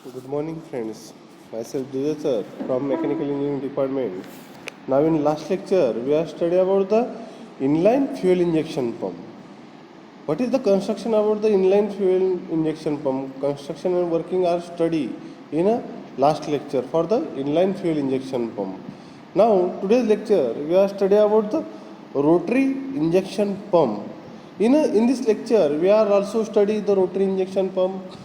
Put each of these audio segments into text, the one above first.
Good morning, friends. Myself Dijay sir from Mechanical Engineering Department. Now, in last lecture, we are study about the inline fuel injection pump. What is the construction about the inline fuel injection pump? Construction and working are study in a last lecture for the inline fuel injection pump. Now, today's lecture, we are study about the rotary injection pump. In this lecture, we are also study the rotary injection pump,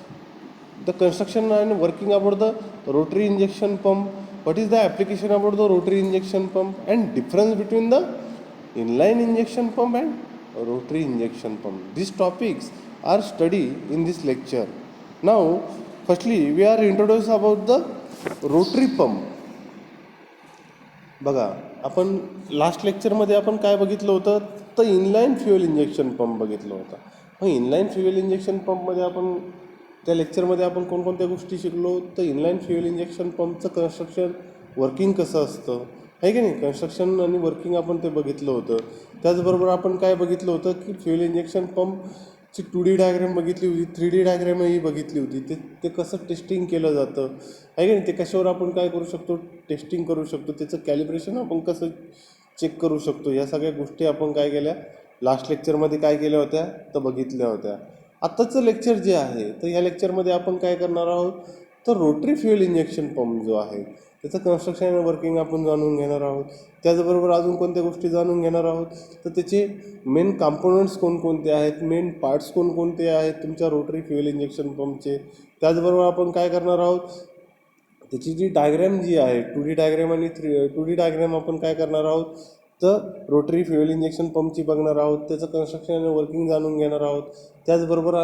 the construction and working about the rotary injection pump, what is the application about the rotary injection pump, and difference between the inline injection pump and rotary injection pump. These topics are studied in this lecture. Now, firstly, we are introduced about the rotary pump. बघा, आपण last लेक्चरमध्ये आपण काय बघितलं होतं, तर inline fuel injection pump बघितलं होता. मग इनलाईन फ्युएल इंजेक्शन पंपमध्ये आपण त्या लेक्चरमध्ये आपण कोणकोणत्या गोष्टी शिकलो, तर इनलाईन फ्युएल इंजेक्शन पंपचं कन्स्ट्रक्शन वर्किंग कसं असतं आहे की नाही, कन्स्ट्रक्शन आणि वर्किंग आपण ते बघितलं होतं. त्याचबरोबर आपण काय बघितलं होतं की फ्युएल इंजेक्शन पंपची 2D डायग्राम बघितली होती, 3D डायग्रामही बघितली होती. ते कसं टेस्टिंग केलं जातं आहे की नाही, ते कशावर आपण काय करू शकतो, टेस्टिंग करू शकतो, त्याचं कॅलिब्रेशन आपण कसं चेक करू शकतो, या सगळ्या गोष्टी आपण काय केल्या लास्ट लेक्चरमध्ये काय केल्या होत्या तर बघितल्या होत्या. आत्ताचं लेक्चर जे आहे तर या लेक्चरमध्ये आपण काय करणार आहोत, तर रोटरी फ्युएल इंजेक्शन पंप जो आहे त्याचं कन्स्ट्रक्शन आणि वर्किंग आपण जाणून घेणार आहोत. त्याचबरोबर अजून कोणत्या गोष्टी जाणून घेणार आहोत, तर त्याचे मेन कॉम्पोनंट्स कोणकोणते आहेत, मेन पार्ट्स कोणकोणते आहेत तुमच्या रोटरी फ्युएल इंजेक्शन पंपचे. त्याचबरोबर आपण काय करणार आहोत, त्याची जी डायग्रॅम जी आहे 2D डायग्रॅम आणि 2D डायग्रॅम आपण काय करणार आहोत, तर रोटरी फ्युएल इंजेक्शन पंपची बघणार आहोत, त्याचं कन्स्ट्रक्शन आणि वर्किंग जाणून घेणार आहोत. त्याचबरोबर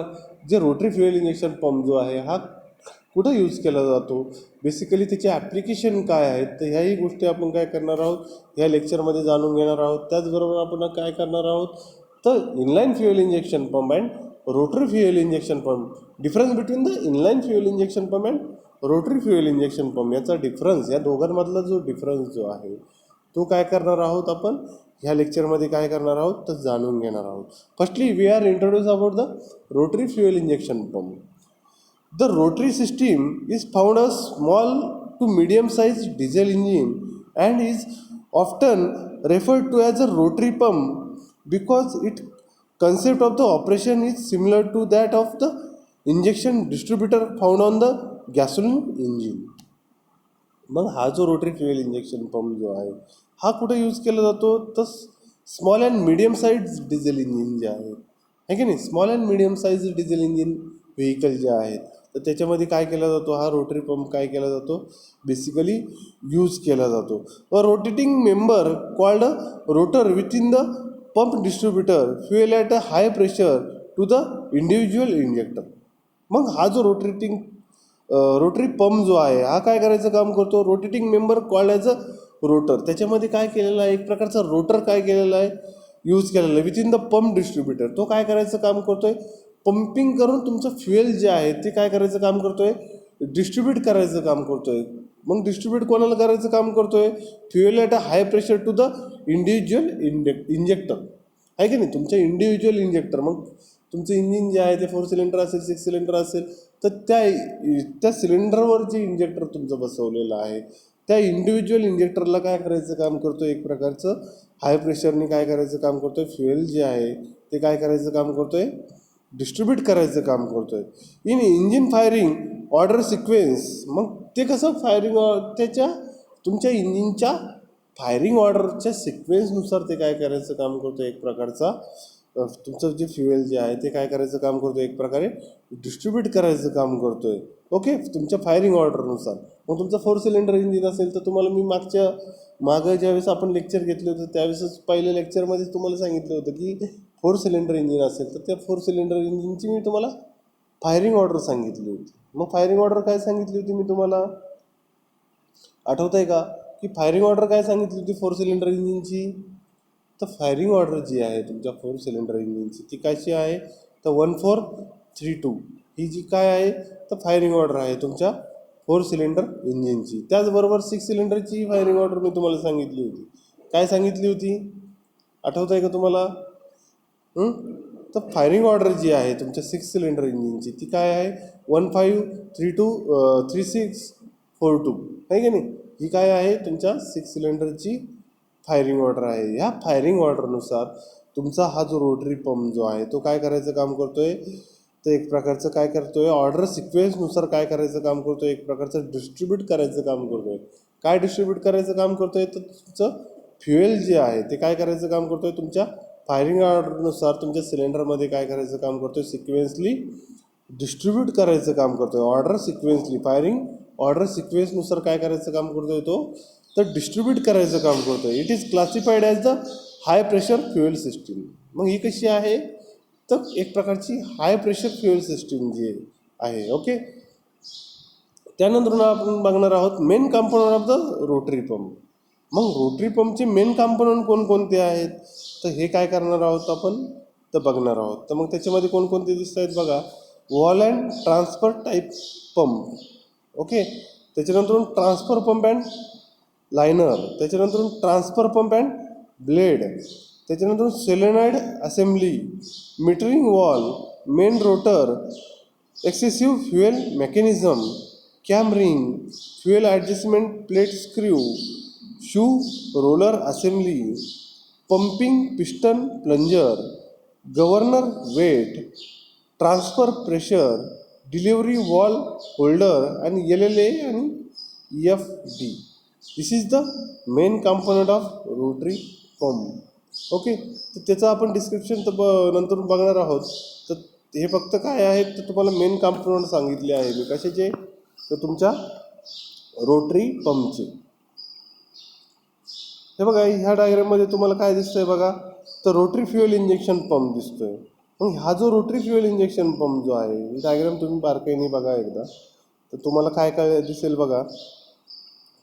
जे रोटरी फ्युएल इंजेक्शन पंप जो आहे हा कुठं यूज केला जातो, बेसिकली त्याचे ॲप्लिकेशन काय आहेत, तर ह्याही गोष्टी आपण काय करणार आहोत ह्या लेक्चरमध्ये जाणून घेणार आहोत. त्याचबरोबर आपण काय करणार आहोत, तर inline fuel injection pump and rotary fuel injection pump, difference between the inline fuel injection pump and rotary fuel injection pump, याचा डिफरन्स, या दोघांमधला जो डिफरन्स जो आहे तो काय करणार आहोत आपण ह्या लेक्चरमध्ये काय करणार आहोत तर जाणून घेणार आहोत. Firstly we are introduce about the rotary fuel injection pump. The rotary system is found a small to medium sized diesel engine and is often referred to as a rotary pump because its concept of the operation is similar to that of the injection distributor found on the gasoline engine. मग हा जो rotary fuel injection pump जो आहे हा कुठे use केला जातो, तर small and medium size diesel engine जे आहे की नाही, small and medium size diesel engine vehicle जे आहेत तर त्याच्यामध्ये काय केला जातो, हा रोटरी पंप काय केला जातो बेसिकली यूज केला जातो. Rotating member called rotor within the pump distributor fuel at a high pressure to the individual injector. मग हा जो रोटरी पंप जो आहे हा काय करायचं काम करतो, rotating member called as a rotor, त्याच्यामध्ये काय केलेलं आहे एक प्रकारचा रोटर काय केलेला आहे यूज केलेला आहे with in the pump distributor. तो काय करायचं काम करतोय, पंपिंग करून तुमचं फ्युएल जे आहे ते काय करायचं काम करतोय, डिस्ट्रीब्यूट करायचं काम करतोय. मग डिस्ट्रीब्यूट कोणाला करायचं काम करतोय, fuel at a high pressure to the individual injector आहे की नाही, तुमच्या इंडिव्हिज्युअल इंजेक्टर. मग तुमचं इंजिन जे आहे ते 4 सिलेंडर असेल 6 सिलेंडर असेल तर त्या सिलेंडरवर जे इंजेक्टर तुमचं बसवलेलं आहे त्या इंडिव्हिज्युअल इंजेक्टरला काय करायचं काम करतो, एक प्रकारचं हाय प्रेशरने काय करायचं काम करतोय, फ्युएल जे आहे ते काय करायचं काम करतोय, डिस्ट्रीब्यूट करायचं काम करतोय. In engine firing order sequence, मग ते कसं फायरिंग तुमच्या इंजिनच्या फायरिंग ऑर्डरच्या सिक्वेन्सनुसार ते काय करायचं काम करतो, एक प्रकारचा तुमचं जे फ्युएल जे आहे ते काय करायचं काम करतो, एक प्रकारे डिस्ट्रीब्यूट करायचं काम करतोय. ओके, तुमच्या फायरिंग ऑर्डरनुसार. मग तुमचं 4 सिलेंडर इंजिन असेल तर तुम्हाला मी मागं ज्यावेळेस आपण लेक्चर घेतलं होतं त्यावेळेसच पहिल्या लेक्चरमध्येच तुम्हाला सांगितलं होतं की 4 सिलेंडर इंजिन असेल तर त्या 4 सिलेंडर इंजिनची मी तुम्हाला फायरिंग ऑर्डर सांगितली होती. मग फायरिंग ऑर्डर काय सांगितली होती मी तुम्हाला आठवत आहे का, की फायरिंग ऑर्डर काय सांगितली होती 4 सिलेंडर इंजिनची, तर फायरिंग ऑर्डर जी आहे तुमच्या 4 सिलेंडर इंजिनची ती कशी आहे, तर 1432 ही जी काय आहे तर फायरिंग ऑर्डर आहे तुमच्या 4 सिलेंडर इंजिनची. त्याचबरोबर 6 सिलेंडरची फायरिंग ऑर्डर मी तुम्हाला सांगितली होती. काय सांगितली होती आठवत आहे का तुम्हाला, तर फायरिंग ऑर्डर जी आहे तुमच्या 6 सिलेंडर इंजिनची ती काय आहे 15323642 आहे की नाही. ही काय आहे तुमच्या 6 सिलेंडरची फायरिंग ऑर्डर आहे. ह्या फायरिंग ऑर्डरनुसार तुमचा हा जो रोटरी पंप जो आहे तो काय करायचं काम करतोय, तर एक प्रकारचं काय करतोय ऑर्डर सिक्वेन्सनुसार काय करायचं काम करतोय, एक प्रकारचं डिस्ट्रीब्यूट करायचं काम करतोय. काय डिस्ट्रीब्यूट करायचं काम करतोय, तर तुमचं फ्युएल जे आहे ते काय करायचं काम करतोय, तुमच्या फायरिंग ऑर्डरनुसार तुमच्या सिलेंडरमध्ये काय करायचं काम करतोय, सिक्वेन्सली डिस्ट्रीब्यूट करायचं काम करतोय. ऑर्डर सिक्वेन्सली फायरिंग ऑर्डर सिक्वेन्सनुसार काय करायचं काम करतोय, तो तर डिस्ट्रीब्यूट करायचं काम करतोय. It is classified as the high pressure fuel system. मग ही कशी आहे, तर एक प्रकारची हाय प्रेशर फ्युएल सिस्टीम जी आहे. ओके, त्यानंतर आपण बघणार आहोत main component of the rotary pump. मग रोटरी पंपचे मेन कंपोनंट कोणकोणते आहेत, तर हे काय करणार आहोत आपण, तर बघणार आहोत. तर मग त्याच्यामध्ये कोणकोणते दिसत आहेत बघा, valve and transfer type pump. Okay, त्याच्यानंतर ट्रान्सफर पंप अँड लायनर, त्याच्यानंतर ट्रान्सफर पंप अँड ब्लेड, त्याच्यानंतर solenoid assembly, metering valve, main rotor, excessive fuel mechanism, cam ring, fuel adjustment plate screw, shoe roller assembly, pumping piston plunger, governor weight, transfer pressure, delivery valve holder आणि LLA आणि FD. This is the main component of rotary pump. Okay, तर त्याचं आपण description तर नंतर बघणार आहोत. तर हे फक्त काय आहेत, तर तुम्हाला मेन कंपोनंट सांगितले आहे मी कशाचे, तर तुमच्या रोटरी पंपचे. हे बघा, ह्या डायग्राममध्ये तुम्हाला काय दिसतंय बघा, तर रोटरी फ्युएल इंजेक्शन पंप दिसतोय. मग हा जो रोटरी फ्युएल इंजेक्शन पंप जो आहे, ही डायग्राम तुम्ही बारकाईने बघा एकदा, तर तुम्हाला काय काय दिसेल बघा.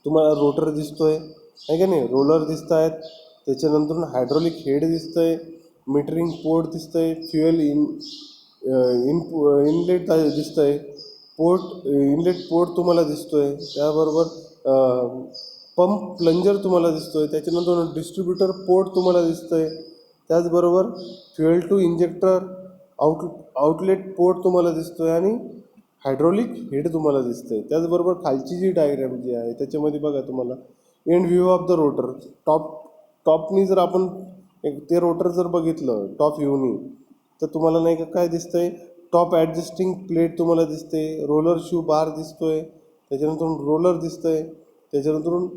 तुम्हाला रोटर दिसतोय आहे का नाही, रोलर दिसत आहेत, त्याच्यानंतर हायड्रॉलिक हेड दिसतंय, मीटरिंग पोर्ट दिसतंय, फ्युएल इनलेट दिसतंय, इनलेट पोर्ट तुम्हाला दिसतोय, त्याबरोबर पंप प्लंजर तुम्हाला दिसतोय, त्याच्यानंतर डिस्ट्रीब्युटर पोर्ट तुम्हाला दिसतंय, त्याचबरोबर fuel to injector outlet port तुम्हाला दिसतोय आणि हायड्रॉलिक हेड तुम्हाला दिसतंय. त्याचबरोबर खालची जी डायग्राम जी आहे त्याच्यामध्ये बघा तुम्हाला end view of the rotor, टॉपनी जर आपण ते रोटर जर बघितलं टॉप व्ह्यूनी, तर तुम्हाला नाही का काय दिसतंय, टॉप ॲडजस्टिंग प्लेट तुम्हाला दिसते, रोलर शू बार दिसतोय, त्याच्यानंतर रोलर दिसतंय, त्याच्यानंतर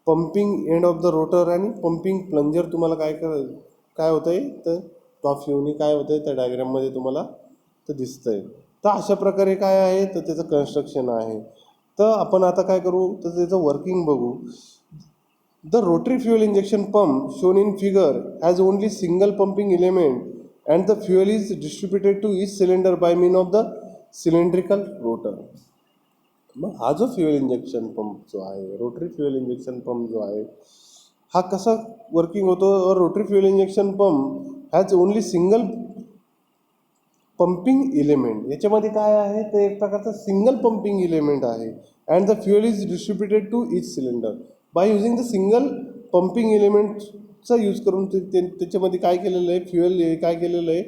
pumping end of the rotor आणि पंपिंग प्लंजर तुम्हाला काय होतं आहे, तर टॉप व्ह्यूनी काय होतं आहे त्या डायग्राममध्ये तुम्हाला तर दिसतंय. तर अशा प्रकारे काय आहे, तर त्याचं कन्स्ट्रक्शन आहे. तर आपण आता काय करू, तर त्याचं वर्किंग बघू. The rotary fuel injection pump shown in figure has only single pumping element and the fuel is distributed to each cylinder by mean of the cylindrical rotor. मग हा जो फ्युएल इंजेक्शन पंप जो आहे, rotary fuel injection pump जो आहे, हा कसा working होतो, rotary fuel injection pump has only single pumping element. याच्यामध्ये काय आहे, तर एक प्रकारचा सिंगल पंपिंग इलेमेंट आहे and the fuel is distributed to each cylinder by using the single pumping इलेमेंटचा यूज करून त्याच्यामध्ये काय केलेलं आहे, फ्युएल काय केलेलं आहे,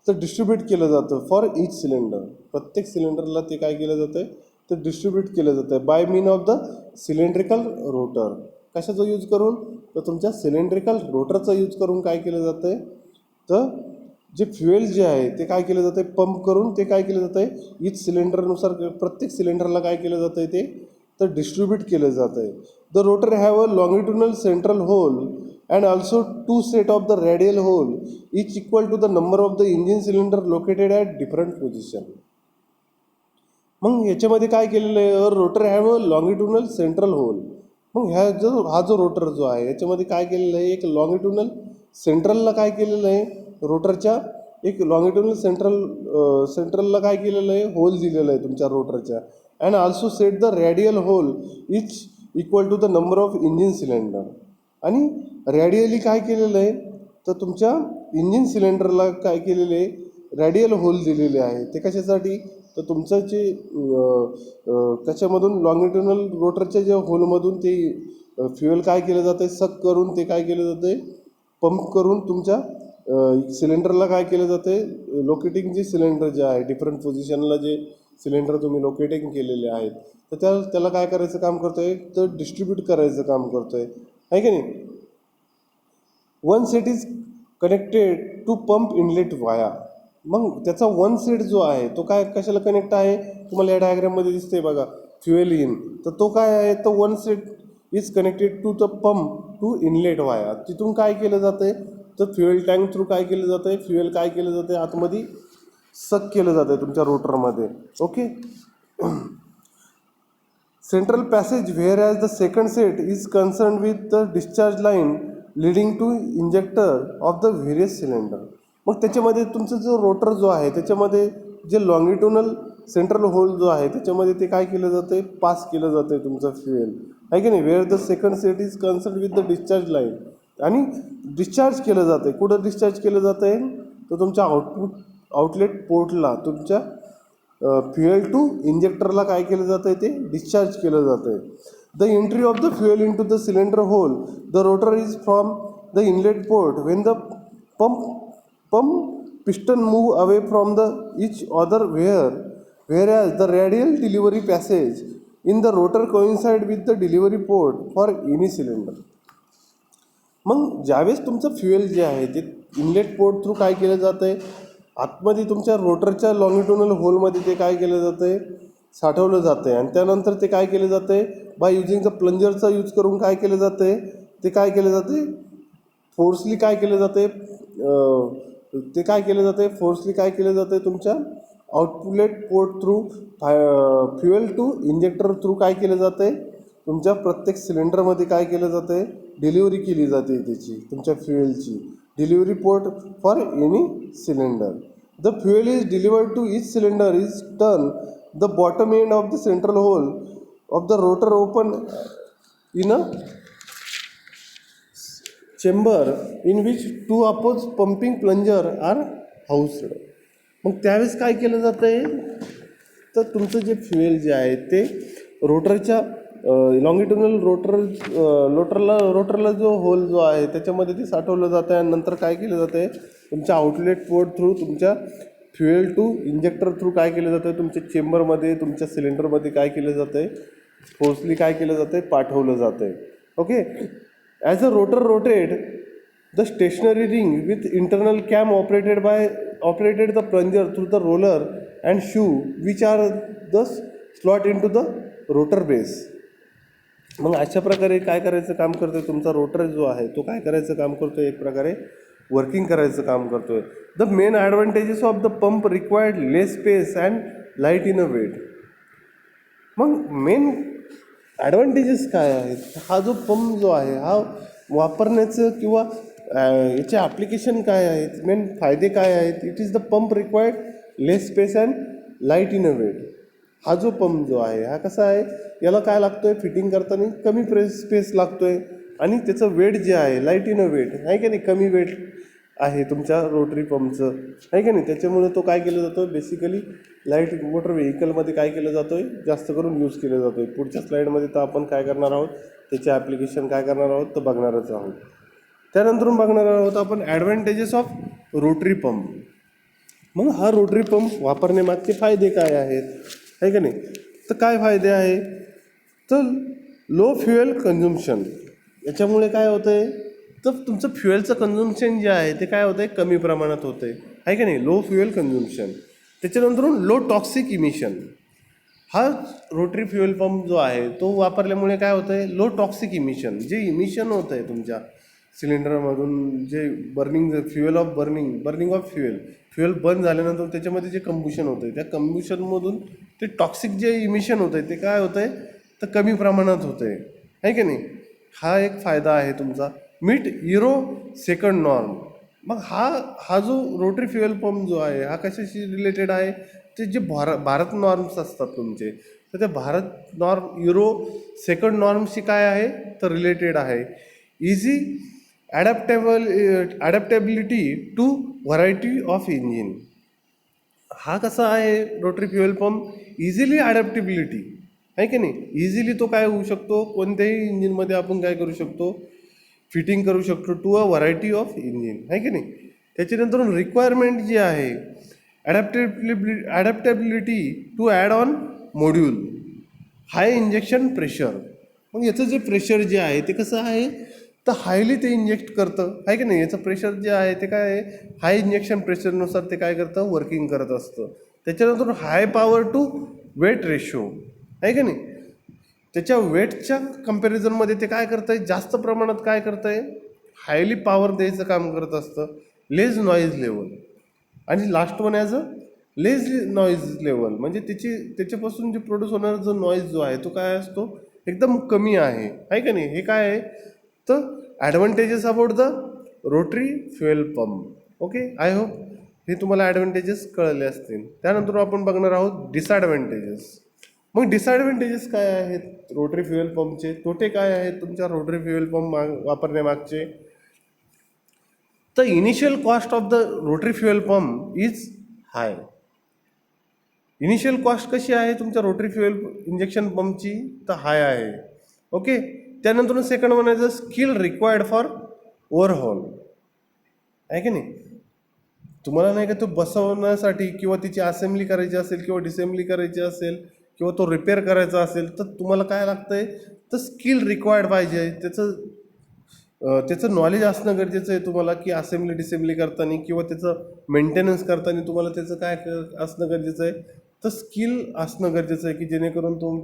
तर डिस्ट्रीब्यूट केलं जातं फॉर ईच सिलेंडर. प्रत्येक सिलेंडरला ते काय केलं जातं आहे, तर डिस्ट्रीब्यूट केलं जातं आहे by mean of the cylindrical rotor. कशाचा यूज करून, तर तुमच्या सिलेंड्रिकल रोटरचा यूज करून काय केलं जातं आहे, तर जे फ्युएल जे आहे ते काय केलं जातं आहे, पंप करून ते काय केलं जातं आहे, ईच सिलेंडरनुसार प्रत्येक सिलेंडरला काय केलं जातं आहे, ते तर डिस्ट्रीब्यूट केलं जातं आहे. The rotor have a longitudinal central hole and also 2 set of the radial hole each equal to the number of the engine cylinder located at different position. मग याच्यामध्ये काय केलेलं आहे, rotor have a longitudinal central hole. मग हा जो rotor जो आहे याच्यामध्ये काय केलेलं आहे, एक लॉंगिट्युनल सेंट्रलला काय केलेलं आहे, रोटरच्या एक लॉंगिट्युनल सेंट्रलला काय केलेलं आहे, होल दिलेलं आहे तुमच्या रोटरच्या. And also set the radial hole each equal to the number of engine cylinder. आणि रेडियली काय केलेलं आहे, तर तुमच्या इंजिन सिलेंडरला काय केलेलं आहे, रेडियल होल दिलेले आहे. ते कशासाठी, तर तुमचं जे त्याच्यामधून लॉंगिट्युनल रोटरच्या ज्या होलमधून ते फ्युएल काय केलं जातं आहे, सक करून ते काय केलं जातं आहे, पंप करून तुमच्या सिलेंडरला काय केलं जाते, लोकेटिंग जे सिलेंडर जे आहे डिफरंट पोझिशनला जे सिलेंडर तुम्ही लोकेटिंग केलेले आहेत तर त्याला काय करायचं काम करतोय, तर डिस्ट्रीब्यूट करायचं काम करतोय, आहे की नाही. One set is connected to pump inlet via. मग त्याचा वन सेट जो आहे तो काय कशाला कनेक्ट आहे, तुम्हाला या डायग्राममध्ये दिसते बघा, फ्युएल इन. तर तो काय आहे, तर one set is connected to the pump to inlet via. तिथून काय केलं जातं, तर फ्युएल टँक थ्रू काय केलं जातं आहे, फ्युएल काय केलं जातं आहे, आतमध्ये सक केलं जातं आहे तुमच्या रोटरमध्ये. Okay. Central passage whereas the second set is concern with the discharge line leading to injector of the various cylinder. मग त्याच्यामध्ये तुमचं जो रोटर जो आहे त्याच्यामध्ये जे लॉंगिट्युनल सेंट्रल होल जो आहे त्याच्यामध्ये ते काय केलं जातं आहे, पास केलं जातं आहे तुमचं फ्युएल, आहे की नाही. Where the second set is concern with the discharge line, आणि डिस्चार्ज केलं जातं आहे. कुठं डिस्चार्ज केलं जातं आहे, तर तुमच्या आउटलेट पोर्टला तुमच्या फ्युएल टू इंजेक्टरला काय केलं जातं आहे, ते डिस्चार्ज केलं जातं आहे. The entry of the fuel into the cylinder hole the rotor is from the inlet port when the pump piston move away from the each other whereas the radial delivery passage in the rotor coincide with the delivery port for any cylinder. मग ज्यावेळेस तुमचं fuel जे आहे ते inlet port through काय केलं जातं आहे, आतमध्ये तुमच्या रोटरच्या लॉंगिट्युनल होलमध्ये ते काय केलं जातं आहे, साठवलं जातं आहे. आणि त्यानंतर ते काय केलं जातं आहे, बाय युजिंग द प्लंजरचा यूज करून काय केलं जातं आहे, ते काय केलं जातं आहे, फोर्सली काय केलं जातं आहे, ते काय केलं जातं आहे, फोर्सली काय केलं जातं आहे, तुमच्या outlet port through fuel to injector through काय केलं जातं आहे, तुमच्या प्रत्येक सिलेंडरमध्ये काय केलं जातं आहे, डिलिव्हरी केली जाते त्याची, तुमच्या फ्युएलची delivery port for any cylinder. The fuel is delivered to each cylinder is turn the bottom end of the central hole of the rotor open in a chamber in which two oppose pumping plunger are housed. मग त्यावेळेस काय केलं जातं आहे, तर तुमचं जे fuel जे आहे ते रोटरच्या लॉंगिट्युनल रोटरला जो होल जो आहे त्याच्यामध्ये ते साठवलं जातं आहे. आणि नंतर काय केलं जातं आहे, तुमच्या आउटलेट पोर्ट थ्रू तुमच्या फ्युएल टू इंजेक्टर थ्रू काय केलं जातं आहे, तुमच्या चेंबरमध्ये तुमच्या सिलेंडरमध्ये काय केलं जातं आहे, फोर्सली काय केलं जातं आहे, पाठवलं जातं आहे. Okay. As the rotor rotated, the stationary ring with internal cam operated the plunger through the roller and shoe, which are thus slot into the rotor base. मग अशा प्रकारे काय करायचं काम करतोय, तुमचा रोटर जो आहे तो काय करायचं काम करतोय, एक प्रकारे वर्किंग करायचं काम करतोय. The main advantages of the pump required less space and light in a weight. मग मेन ॲडव्हान्टेजेस काय आहेत, हा जो पंप जो आहे हा वापरण्याचं किंवा याचे ॲप्लिकेशन काय आहेत, मेन फायदे काय आहेत. It is the pump required less space and light in a weight. हा जो पंप जो आहे हा कसा आहे, याला काय लागतो आहे, फिटिंग करताना कमी स्पेस लागतो आहे, आणि त्याचं वेट जे आहे लाईट इन अ वेट आहे की नाही, कमी वेट आहे तुमच्या रोटरी पंपचं, आहे की नाही. त्याच्यामुळे तो काय केलं जातो, बेसिकली लाईट मोटर व्हेकलमध्ये काय केलं जातो आहे, जास्त करून यूज केलं जातो आहे. पुढच्या स्लाईडमध्ये तर आपण काय करणार आहोत, त्याचे ॲप्लिकेशन काय करणार आहोत तर बघणारच आहोत. त्यानंतरून बघणार आहोत आपण ॲडव्हान्टेजेस ऑफ रोटरी पंप. मग हा रोटरी पंप वापरण्यामागचे फायदे काय आहेत, आहे का नाही. तर काय फायदे आहे, तर लो फ्युएल कन्झम्पशन. याच्यामुळे काय होतं आहे, तर तुमचं फ्युएलचं कन्झम्पशन जे आहे ते काय होतं आहे, कमी प्रमाणात होतं आहे का नाही, लो फ्युएल कन्झम्पशन. त्याच्यानंतरून लो टॉक्सिक इमिशन. हा रोटरी फ्युएल पंप जो आहे तो वापरल्यामुळे काय होतं आहे, लो टॉक्सिक इमिशन. जे इमिशन होतं आहे तुमच्या सिलेंडरमधून, जे बर्निंग ऑफ फ्युएल बंद झाल्यानंतर त्याच्यामध्ये जे कंबुशन होतं आहे, त्या कंबुशनमधून ते टॉक्सिक जे इमिशन होतं आहे ते काय होतं आहे, तर कमी प्रमाणात होतं आहे की नाही. हा एक फायदा आहे तुमचा. Meet euro second norm. मग हा जो रोटरी फ्युएल पंप जो आहे हा कशाशी रिलेटेड आहे, ते जे भारत नॉर्म्स असतात तुमचे, तर ते भारत नॉर्म युरो सेकंड नॉर्मशी काय आहे तर रिलेटेड आहे. Easy adaptability to variety of engine. हा कसा आहे rotary fuel pump, easily adaptability आहे की नाही. इझिली तो काय होऊ शकतो, कोणत्याही इंजिनमध्ये आपण काय करू शकतो, फिटिंग करू शकतो to a variety of engine, आहे की नाही. त्याच्यानंतर रिक्वायरमेंट जी आहे, adaptability to add on module, high injection pressure. मग याचं जे प्रेशर जे आहे ते कसं आहे, तर हायली ते इंजेक्ट करतं आहे की नाही. याचं प्रेशर जे आहे ते काय आहे, हाय इंजेक्शन प्रेशरनुसार ते काय करतं, वर्किंग करत असतं. त्याच्यानंतर high power to weight ratio आहे की नाही. त्याच्या वेटच्या कंपॅरिझनमध्ये ते काय करतं आहे, जास्त प्रमाणात काय करतं आहे, हायली पॉवर द्यायचं काम करत असतं. लेस नॉईज लेवल, आणि last one as a less noise level, म्हणजे त्याच्यापासून जे प्रोड्यूस होणारा जो नॉईज जो आहे तो काय असतो, एकदम कमी आहे का नाही. हे काय आहे, तर advantages about the rotary fuel pump. Okay, I hope हे तुम्हाला ॲडव्हान्टेजेस कळले असतील. त्यानंतर आपण बघणार आहोत डिसॲडव्हान्टेजेस. मग डिसॲडव्हान्टेजेस काय आहेत रोटरी फ्युएल पंपचे, तोटे काय आहेत तुमच्या रोटरी फ्युएल पंप वापरण्यामागचे. तर initial cost of the rotary fuel pump is high. Initial cost कशी आहे तुमच्या रोटरी फ्युएल इंजेक्शन पंपची, तर हाय आहे. ओके, त्यानंतर सेकंड म्हणायचं स्किल रिक्वायर्ड फॉर ओव्हरहॉल आहे की नाही. तुम्हाला नाही का तो बसवण्यासाठी किंवा तिची असेंब्ली करायची असेल किंवा डिसेंबली करायची असेल किंवा तो रिपेअर करायचा असेल, तर तुम्हाला काय लागतंय, तर स्किल रिक्वायर्ड पाहिजे. त्याचं नॉलेज असणं गरजेचं आहे तुम्हाला, की असेंब्ली डिसेंबली करताना किंवा त्याचं मेंटेनन्स करताना तुम्हाला त्याचं काय असणं गरजेचं आहे, तर स्किल असणं गरजेचं आहे, की जेणेकरून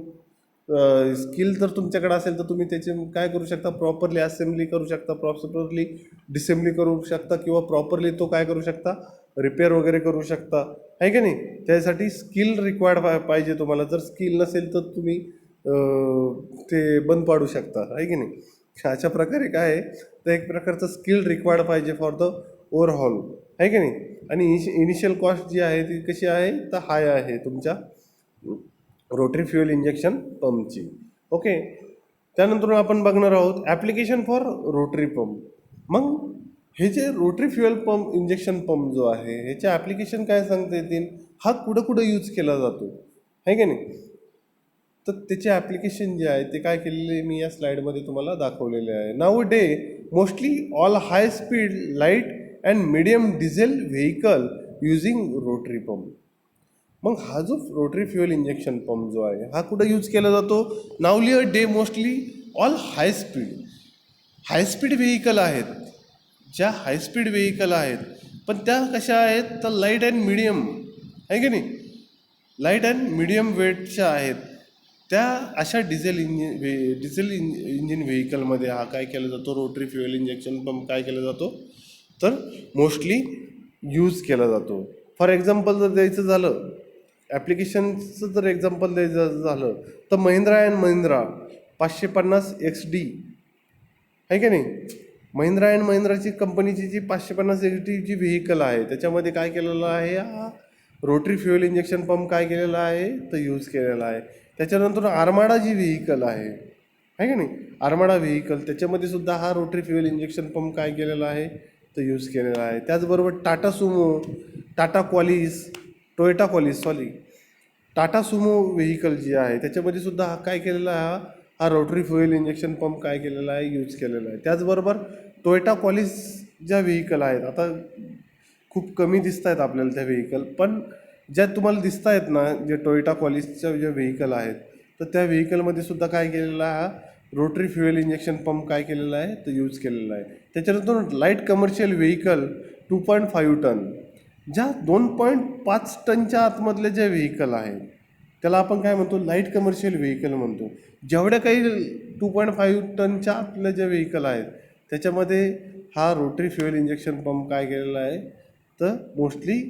स्किल जर तुमच्याकडे असेल तर तुम्ही त्याचे काय करू शकता, प्रॉपरली असेंब्ली करू शकता, प्रॉपरली डिसेंबली करू शकता किंवा प्रॉपरली तो काय करू शकता, रिपेअर वगैरे करू शकता आहे की नाही. त्यासाठी स्किल रिक्वायर्ड पाहिजे तुम्हाला. जर स्किल नसेल तर तुम्ही ते बंद पाडू शकता आहे की नाही. अशा प्रकारे काय आहे, तर एक प्रकारचं स्किल रिक्वायर्ड पाहिजे फॉर द ओव्हरहॉल आहे की नाही. आणि इनिशियल कॉस्ट जी आहे ती कशी आहे, तर हाय आहे तुमच्या रोटरी फ्युएल इंजेक्शन पंपची. ओके, त्यानंतर आपण बघणार आहोत ॲप्लिकेशन फॉर रोटरी पंप. मग हे जे rotary fuel pump injection pump जो आहे ह्याचे ॲप्लिकेशन काय सांगता येतील, हा कुठं यूज केला जातो आहे की नाही. तर त्याचे ॲप्लिकेशन जे आहे ते काय केलेले मी या स्लाईडमध्ये तुम्हाला दाखवलेले आहे. Now day mostly all high speed light and medium diesel vehicle using rotary pump. मग हा जो रोटरी फ्युएल इंजेक्शन पंप जो आहे हा कुठं यूज केला जातो, Navali a day mostly all high speed vehicle आहेत, ज्या हाय स्पीड व्हेकल आहेत पण त्या कशा आहेत, तर लाईट अँड मिडियम आहे की नाही, लाईट अँड मिडियम वेटच्या आहेत. त्या अशा डिझेल इंजिन व्हेकलमध्ये हा काय केला जातो, रोटरी फ्युएल इंजेक्शन पंप काय केला जातो, तर मोस्टली यूज केला जातो. फॉर एक्झाम्पल जर द्यायचं झालं, ॲप्लिकेशनचं जर एक्झाम्पल द्यायचं झालं, तर महिंद्रा अँड महिंद्रा 550 XD आहे की नाही. महिंद्रा अँड महिंद्राची कंपनीची जी 550 XD जी व्हेकल आहे त्याच्यामध्ये काय केलेलं आहे, हा रोटरी फ्युएल इंजेक्शन पंप काय केलेला आहे, तर यूज केलेला आहे. त्याच्यानंतर आर्माडा जी व्हेकल आहे की नाही, आर्माडा व्हेकल त्याच्यामध्ये सुद्धा हा रोटरी फ्युएल इंजेक्शन पंप काय केलेला आहे, तर यूज केलेला आहे. त्याचबरोबर Tata Sumo, Tata Sumo vehicle जी आहे त्याच्यामध्ये सुद्धा हा काय केलेला आहे, हा रोटरी फ्युएल इंजेक्शन पंप काय केलेला आहे, यूज केलेला आहे. त्याचबरोबर टोयोटा कॉलिस ज्या व्हेकल आहेत, आता खूप कमी दिसत आहेत आपल्याला त्या व्हेकल, पण ज्या तुम्हाला दिसत आहेत ना, जे टोयोटा कॉलिसच्या ज्या व्हेकल आहेत, तर त्या व्हेकलमध्ये सुद्धा काय केलेला आहे, हा रोटरी फ्युएल इंजेक्शन पंप काय केलेला आहे, तर यूज केलेला आहे. त्याच्यानंतर लाईट कमर्शियल व्हेकल 2.5 टन, ज्या 2.5 टनच्या आतमधले जे व्हेकल आहेत त्याला आपण काय म्हणतो, लाईट कमर्शियल व्हेकल म्हणतो. जेवढ्या काही 2.5 टनच्या आतल्या ज्या व्हेकल आहेत त्याच्यामध्ये हा रोटरी फ्युएल इंजेक्शन पंप काय केलेला आहे, तर मोस्टली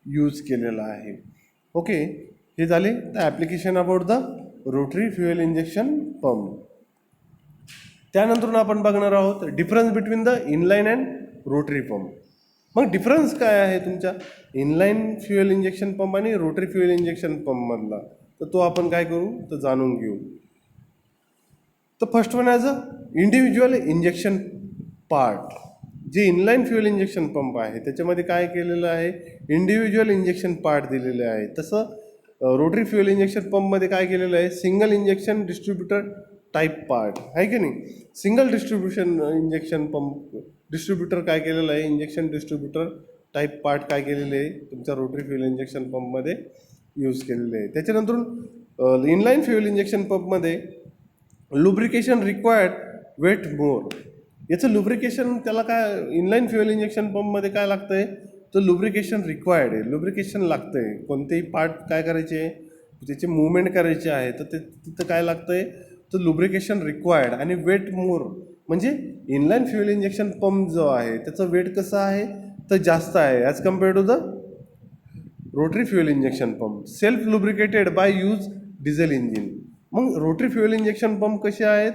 यूज केलेला आहे. ओके, हे झाले the application about the rotary fuel injection pump. त्यानंतर आपण बघणार आहोत difference between the inline and rotary pump. मग डिफरन्स काय आहे तुमच्या इनलाईन फ्युएल इंजेक्शन पंप आणि रोटरी फ्युएल इंजेक्शन पंपमधला, तर तो आपण काय करू, तर जाणून घेऊ. तर first one as a individual injection part. जे इनलाईन फ्युएल इंजेक्शन पंप आहे त्याच्यामध्ये काय केलेलं आहे, इंडिव्हिज्युअल इंजेक्शन पार्ट दिलेले आहे. तसं रोटरी फ्युएल इंजेक्शन पंपमध्ये काय केलेलं आहे, single injection distributor type part आहे की नाही. Single distribution injection pump distributor काय केलेलं आहे, इंजेक्शन डिस्ट्रीब्युटर टाईप पार्ट काय केलेले आहे तुमच्या रोटरी फ्युएल इंजेक्शन पंपमध्ये यूज केलेले आहे. त्याच्यानंतर इनलाईन फ्युएल इंजेक्शन पंपमध्ये लुब्रिकेशन रिक्वायर्ड वेट मोर. याचं लुब्रिकेशन त्याला काय, इनलाईन फ्युएल इंजेक्शन पंपमध्ये काय लागतं आहे, तर लुब्रिकेशन रिक्वायर्ड आहे, लुब्रिकेशन लागतं आहे. कोणतेही पार्ट काय करायचे, त्याचे मुवमेंट करायचे आहे, तर ते तिथं काय लागतं आहे, तर लुब्रिकेशन रिक्वायर्ड. आणि वेट मोर म्हणजे इनलाईन फ्युएल इंजेक्शन पंप जो आहे त्याचं वेट कसं आहे, तर जास्त आहे as compare to the rotary fuel injection pump. Self lubricated by use diesel engine. मग रोटरी फ्युएल इंजेक्शन पंप कसे आहेत,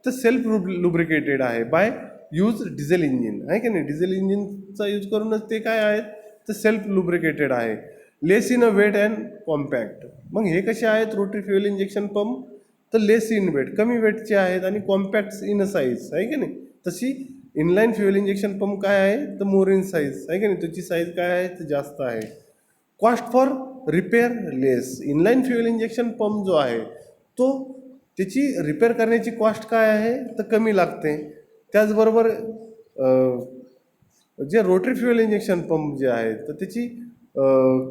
तर सेल्फ लुब्रिकेटेड आहे बाय यूज डिझेल इंजिन, आहे की नाही. डिझेल इंजिनचा यूज करूनच ते काय आहेत, तर सेल्फ लुब्रिकेटेड आहे. Less in a weight and compact. मग हे कसे आहेत रोटरी फ्युएल इंजेक्शन पंप, तर लेस इन वेट, कमी वेटचे आहेत, आणि कॉम्पॅक्ट इन अ साईज, आहे की नाही. तशी इनलाईन फ्युएल इंजेक्शन पंप काय आहे, तर मोर इन साईज, आहे की नाही. त्याची साईज काय आहे, तर जास्त आहे. Cost for repair less. Inline fuel injection pump जो आहे तो त्याची रिपेअर करण्याची कॉस्ट काय आहे, तर कमी लागते. त्याचबरोबर जे रोटरी फ्युएल इंजेक्शन पंप जे आहे तर त्याची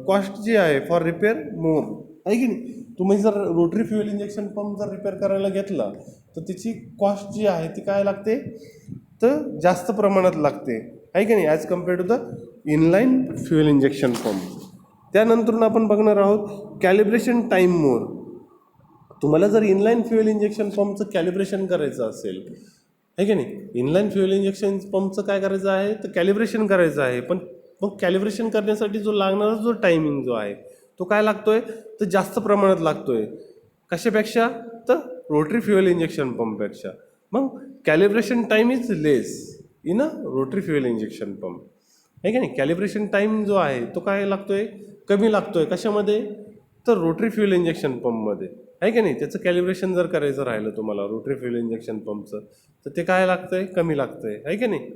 कॉस्ट जी आहे फॉर रिपेअर मोर, आहे की नाही. तुम्ही जर रोटरी फ्युएल इंजेक्शन पंप जर रिपेअर करायला घेतला तर त्याची कॉस्ट जी आहे ती काय लागते, तर जास्त प्रमाणात लागते, आहे की नाही, as compare to the inline fuel injection pump. त्यानंतर आपण बघणार आहोत कॅलिब्रेशन टाईम मोर. तुम्हाला जर इनलाईन फ्युएल इंजेक्शन पंपचं कॅलिब्रेशन करायचं असेल, आहे की नाही, इनलाईन फ्युएल इंजेक्शन पंपचं काय करायचं आहे, तर कॅलिब्रेशन करायचं आहे. पण मग कॅलिब्रेशन करण्यासाठी जो लागणारा जो टायमिंग जो आहे तो काय लागतोय, तर जास्त प्रमाणात लागतोय. कशापेक्षा, तर रोटरी फ्युएल इंजेक्शन पंपपेक्षा. मग calibration time is less in a rotary fuel injection pump, आहे की नाही. कॅलिब्रेशन टाईम जो आहे तो काय लागतोय, कमी लागतोय. कशामध्ये, तर रोटरी फ्युएल इंजेक्शन पंपमध्ये, आहे की नाही. त्याचं कॅलिब्रेशन जर करायचं राहिलं तुम्हाला रोटरी फ्युएल इंजेक्शन पंपचं, तर ते काय लागतंय, कमी लागतंय, आहे की नाही.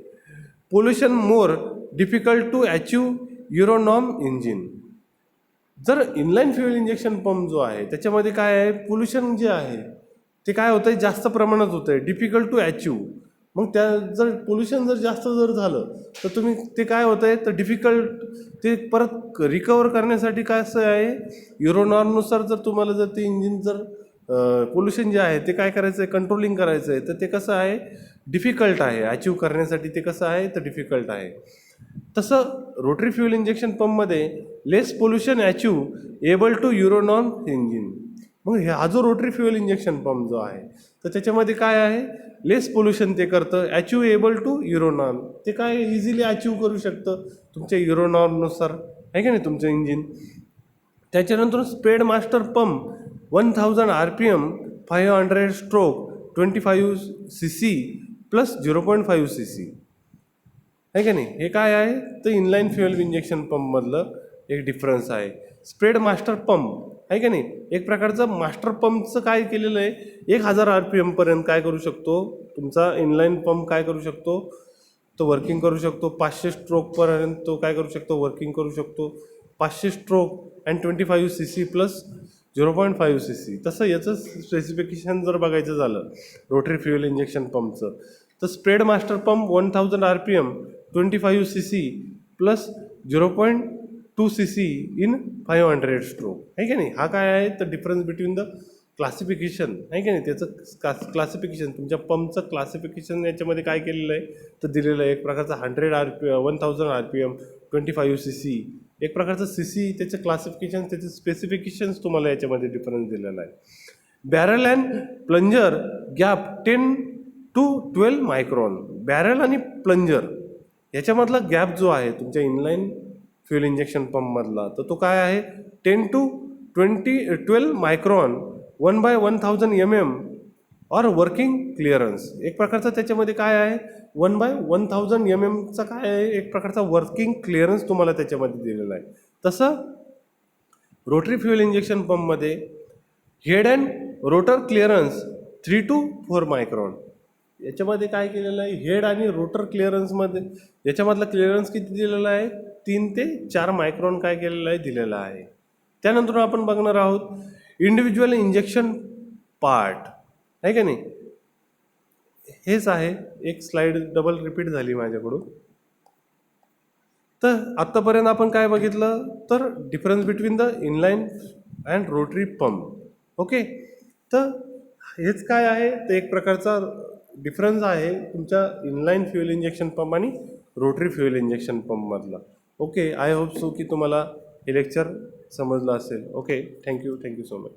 Pollution more difficult to achieve euro norm engine. जर इनलाईन फ्युएल इंजेक्शन पंप जो आहे त्याच्यामध्ये काय आहे, पोल्युशन जे आहे ते काय होतंय, जास्त प्रमाणात होतंय, डिफिकल्ट टू अचीव. मग त्या जर पोल्युशन जर जास्त जर झालं तर तुम्ही ते काय होतंय, तर डिफिकल्ट ते परत रिकवर करण्यासाठी काय असं आहे, युरोनॉर्मनुसार जर तुम्हाला जर ते इंजिन जर पोल्युशन जे आहे ते काय करायचं आहे, कंट्रोलिंग करायचं आहे, तर ते कसं आहे, डिफिकल्ट आहे. अचीव करण्यासाठी ते कसं आहे, तर डिफिकल्ट आहे. तसं रोटरी फ्युएल इंजेक्शन पंपमध्ये less pollution achieve able to euro norm engine. मग हा जो रोटरी फ्युएल इंजेक्शन पंप जो आहे तर त्याच्यामध्ये काय आहे, लेस पोल्युशन ते करतं, अचीव एबल टू युरोनॉन. ते काय इझिली अचीव करू शकतं तुमच्या युरोनॉननुसार, आहे की नाही, तुमचं इंजिन. त्याच्यानंतर speed master pump 1000 RPM 500 stroke 25 CC plus 0.5 CC, आहे का नाही. हे काय आहे, तर इनलाईन फ्युएल इंजेक्शन पंपमधलं एक डिफरन्स आहे. स्प्रेड मास्टर पंप, आहे का नाही, एक प्रकारचं मास्टर पंपचं काय केलेलं आहे, 1000 RPM पर्यंत काय करू शकतो तुमचा इनलाईन पंप, काय करू शकतो, तो वर्किंग करू शकतो. 500 स्ट्रोकपर्यंत तो काय करू शकतो, वर्किंग करू शकतो. 500 stroke and 25 CC plus 0.5 CC. तसं याचं स्पेसिफिकेशन जर बघायचं झालं रोटरी फ्युएल इंजेक्शन पंपचं, तर spread master pump 1000 RPM 25 CC plus 0.2 CC in 500 stroke, आहे की नाही. हा काय आहे, तर डिफरन्स बिटवीन द क्लासिफिकेशन, आहे की नाही. त्याचं क्लासिफिकेशन, तुमच्या पंपचं क्लासिफिकेशन याच्यामध्ये काय केलेलं आहे, तर दिलेलं आहे एक प्रकारचं 1000 RPM 25 CC, एक प्रकारचं CC. त्याचं क्लासिफिकेशन, त्याचे स्पेसिफिकेशन्स तुम्हाला याच्यामध्ये डिफरन्स दिलेला आहे. Barrel and plunger gap 10 to 12 micron. Barrel आणि प्लंजर याच्यामधला गॅप जो आहे तुमच्या इनलाईन फ्युएल इंजेक्शन पंपमधला, तर तो काय आहे, 10 to 12 मायक्रॉन 1/1000 mm और वर्किंग क्लिअरन्स. एक प्रकारचा त्याच्यामध्ये काय आहे, 1/1000 mm काय आहे, एक प्रकारचा वर्किंग क्लिअरन्स तुम्हाला त्याच्यामध्ये दिलेला आहे. तसं रोटरी फ्युएल इंजेक्शन पंपमध्ये head and rotor clearance 3 to 4 micron. याच्यामध्ये काय केलेलं आहे, हेड आणि रोटर क्लिअरन्समध्ये याच्यामधला क्लिअरन्स किती दिलेला आहे, 3 ते 4 मायक्रॉन काय केलेलं आहे, दिलेला आहे. त्यानंतर आपण बघणार आहोत इंडिव्हिज्युअल इंजेक्शन पार्ट, आहे का नाही. हेच आहे, एक स्लाइड डबल रिपीट झाली माझ्याकडून. तर आत्तापर्यंत आपण काय बघितलं, तर difference between the inline and rotary pump. Okay, तर हेच काय आहे, तर एक प्रकारचा डिफरन्स आहे तुमच्या इनलाईन फ्युएल इंजेक्शन पंप आणि रोटरी फ्युएल इंजेक्शन पंपमधला. ओके, आय होप सो की तुम्हाला हे लेक्चर समजलं असेल. Okay, thank you so much.